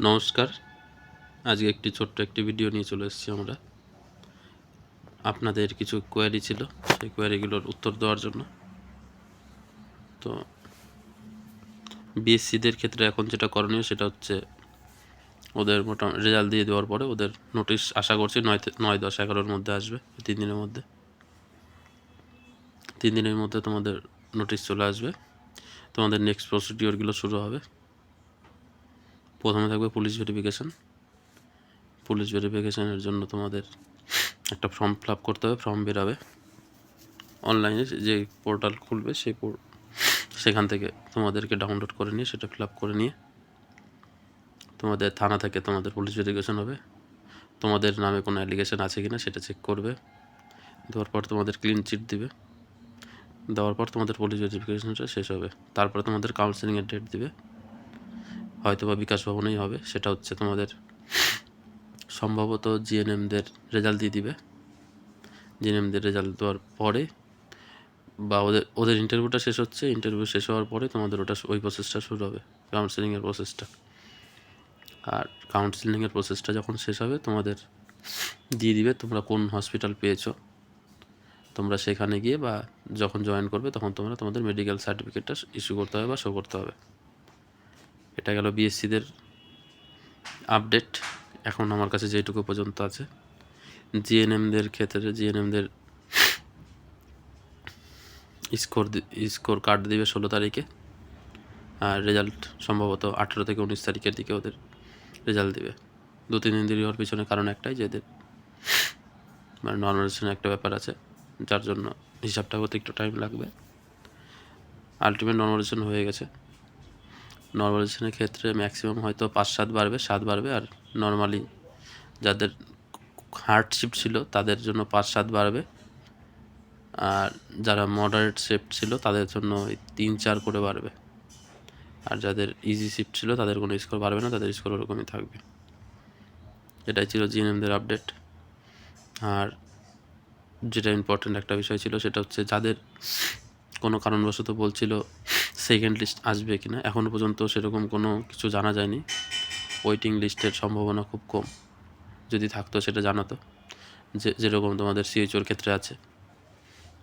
নমস্কার। আজকে ছোট্ট একটি ভিডিও নিয়ে চলে এসেছি আমরা। আপনাদের কিছু কোয়েরি ছিল, সেই কোয়েরিগুলোর উত্তর দেওয়ার জন্য। তো বিএসসিদের ক্ষেত্রে এখন যেটা করণীয় সেটা হচ্ছে ওদের মোটামুটি রেজাল্ট দিয়ে দেওয়ার পরে ওদের নোটিশ আশা করছি 9-10-11-র মধ্যে আসবে। 3 দিনের মধ্যে 3 দিনের মধ্যে তোমাদের নোটিশ চলে আসবে। তোমাদের নেক্সট প্রসিডিওরগুলো শুরু হবে। প্রথমে থাকবে পুলিশ ভেরিফিকেশান। পুলিশ ভেরিফিকেশানের জন্য তোমাদের একটা ফর্ম ফিল আপ করতে হবে। ফর্ম বেরাবে অনলাইনে, যে পোর্টাল খুলবে সেই সেখান থেকে তোমাদেরকে ডাউনলোড করে নিয়ে সেটা ফিল আপ করে নিয়ে তোমাদের থানা থেকে তোমাদের পুলিশ ভেরিফিকেশন হবে। তোমাদের নামে কোনো অ্যালিগেশন আছে কি না সেটা চেক করবে। দেওয়ার পর তোমাদের ক্লিন চিট দিবে। দেওয়ার পর তোমাদের পুলিশ ভেরিফিকেশনটা শেষ হবে। তারপরে তোমাদের কাউন্সেলিংয়ের ডেট দিবে, হয়তো বা বিকাশ ভবনেই হবে। সেটা হচ্ছে তোমাদের সম্ভবত জিএনএমদের রেজাল্ট দিয়ে দিবে। জিএনএমদের রেজাল্ট দেওয়ার পরে বা ওদের ইন্টারভিউটা শেষ হচ্ছে, ইন্টারভিউ শেষ হওয়ার পরে তোমাদের ওই প্রসেসটা শুরু হবে, কাউন্সেলিংয়ের প্রসেসটা। আর কাউন্সেলিংয়ের প্রসেসটা যখন শেষ হবে তোমাদের দিয়ে দিবে তোমরা কোন হসপিটাল পেয়েছো। তোমরা সেখানে গিয়ে বা যখন জয়েন করবে তখন তোমাদের মেডিকেল সার্টিফিকেটটা ইস্যু করতে হবে বা শো করতে হবে। এটা গেল বিএসসিদের আপডেট এখন আমার কাছে যেটুকু পর্যন্ত আছে। জিএনএমদের ক্ষেত্রে জিএনএমদের স্কোর কার্ড দিবে 16 তারিখে, আর রেজাল্ট সম্ভবত 18 থেকে 19 তারিখের দিকে ওদের রেজাল্ট দিবে। 2-3 দিন দেরি হওয়ার পিছনে কারণ একটাই, যে এদের মানে নর্মালাইজেশনের একটা ব্যাপার আছে, যার জন্য হিসাবটা করতে একটু টাইম লাগবে। আলটিমেট নর্মালাইজেশন হয়ে গেছে। নর্মালাইজেশনের ক্ষেত্রে ম্যাক্সিমাম হয়তো 5-7 বাড়বে, 7 বাড়বে। আর নর্মালি যাদের হার্ডশিপ ছিল তাদের জন্য 5-7 বাড়বে। আর যারা মডারেট শিফট ছিল তাদের জন্য 3-4 করে বাড়বে। আর যাদের ইজি শিফট ছিল তাদের কোনো স্কোর বাড়বে না, তাদের স্কোর ওরকমই থাকবে। এটাই ছিল জিএনএমদের আপডেট। আর যেটা ইম্পর্ট্যান্ট একটা বিষয় ছিল সেটা হচ্ছে যাদের কোনো কারণবশত বলছিল সেকেন্ড লিস্ট আসবে কি না, এখনও পর্যন্ত সেরকম কোনো কিছু জানা যায়নি। ওয়েটিং লিস্টের সম্ভাবনা খুব কম, যদি থাকতো সেটা জানাতো, যেরকম তোমাদের সিএইচওর ক্ষেত্রে আছে।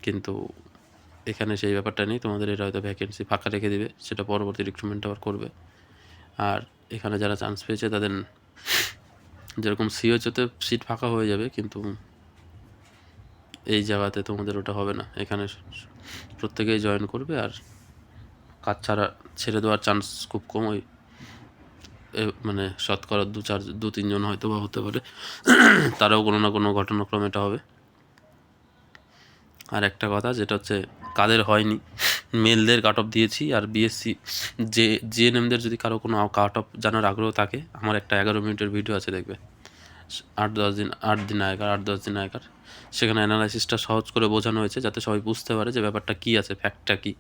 কিন্তু এখানে সেই ব্যাপারটা নেই। তোমাদের এটা হয়তো ভ্যাকেন্সি ফাঁকা রেখে দিবে, সেটা পরবর্তী রিক্রুটমেন্ট আবার করবে। আর এখানে যারা চান্স পেয়েছে তাদের যেরকম সিওচতে সিট ফাঁকা হয়ে যাবে, কিন্তু এই জায়গাতে তোমাদের ওটা হবে না। এখানে প্রত্যেকেই জয়েন করবে, আর কাজ ছেড়ে দেওয়ার চান্স খুব কম। ওই মানে শতকরা 2-3 জন হয়তো বা হতে পারে, তারাও কোনো না কোনো ঘটনাক্রমে এটা হবে। আর একটা কথা যেটা হচ্ছে কাদের হয়নি, মেলদের কাট অফ দিয়েছি। আর বিএসসি জিএনএমদের যদি কারো কোনো কাট অফ জানার আগ্রহ থাকে, আমার একটা 11 মিনিটের ভিডিও আছে, দেখবে 8 দিন আগেকার। সেখানে অ্যানালাইসিসটা সহজ করে বোঝানো হয়েছে, যাতে সবাই বুঝতে পারে যে ব্যাপারটা কী আছে, ফ্যাক্টটা কী,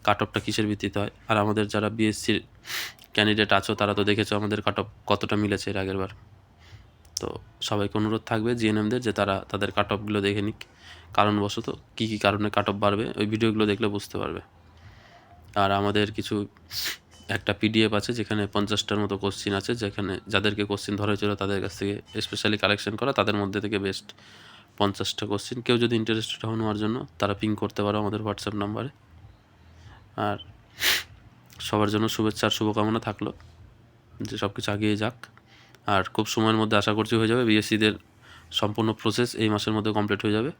কাট অফটা কিসের ভিত্তিতে হয়। আর আমাদের যারা বিএসসির ক্যান্ডিডেট আছো তারা তো দেখেছো আমাদের কাট অফ কতটা মিলেছে এর আগের বার। তো সবাইকে অনুরোধ থাকবে জিএনএমদের যে তারা তাদের কাট অফগুলো দেখে নিক, কারণবশত কী কী কারণে কাট অফ বাড়বে ওই ভিডিওগুলো দেখলে বুঝতে পারবে। আর আমাদের একটা পিডিএফ আছে যেখানে 50টার মতো কোশ্চিন আছে, যেখানে যাদেরকে কোশ্চিন ধরা হয়েছিল তাদের কাছ থেকে স্পেশালি কালেকশন করা, তাদের মধ্যে থেকে বেস্ট 50টা কোশ্চিন। কেউ যদি ইন্টারেস্টেড হও নেওয়ার জন্য তারা পিং করতে পারো আমাদের হোয়াটসঅ্যাপ নাম্বারে। আর সবার জন্য শুভেচ্ছা আর শুভকামনা থাকলো যে সব কিছু এগিয়ে যাক। আর খুব সময়ের মধ্যে আশা করছি হয়ে যাবে। বিএসসিদের সম্পূর্ণ প্রসেস এই মাসের মধ্যে কমপ্লিট হয়ে যাবে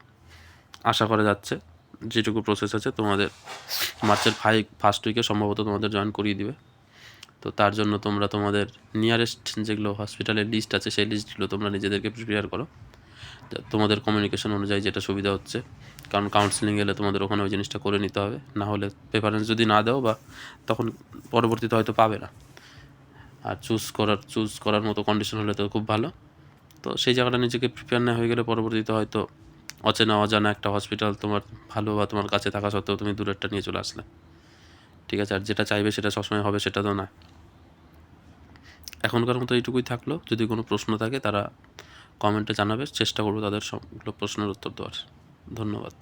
আশা করা যাচ্ছে। যেটুকু প্রসেস আছে তোমাদের মার্চের ফার্স্ট উইকে সম্ভবত তোমাদের জয়েন করিয়ে দিবে। তো তার জন্য তোমরা তোমাদের নিয়ারেস্ট যেগুলো হসপিটালের লিস্ট আছে সেই লিস্টগুলো তোমরা নিজেদেরকে প্রিপেয়ার করো, তোমাদের কমিউনিকেশন অনুযায়ী যেটা সুবিধা হচ্ছে। কারণ কাউন্সেলিং গেলে তোমাদের ওখানে ওই জিনিসটা করে নিতে হবে, না হলে প্রেফারেন্স যদি না দাও বা তখন পরবর্তীতে হয়তো পাবে না। আর চুজ করার মতো কন্ডিশন হলে তো খুব ভালো। তো সেই জায়গাটা নিজেকে প্রিপেয়ার না হয়ে গেলে পরবর্তীতে হয়তো অজানা একটা হসপিটাল তোমার ভালো বা তোমার কাছে থাকা সত্ত্বেও তুমি দূরেরটা নিয়ে চলে আসলে। ঠিক আছে, আর যেটা চাইবে সেটা সবসময় হবে সেটা তো না। এখনকার মতো এইটুকুই থাকলো। যদি কোনো প্রশ্ন থাকে তারা কমেন্টে জানাবে, চেষ্টা করবো তাদের সবগুলো প্রশ্নের উত্তর দেওয়ার। ধন্যবাদ।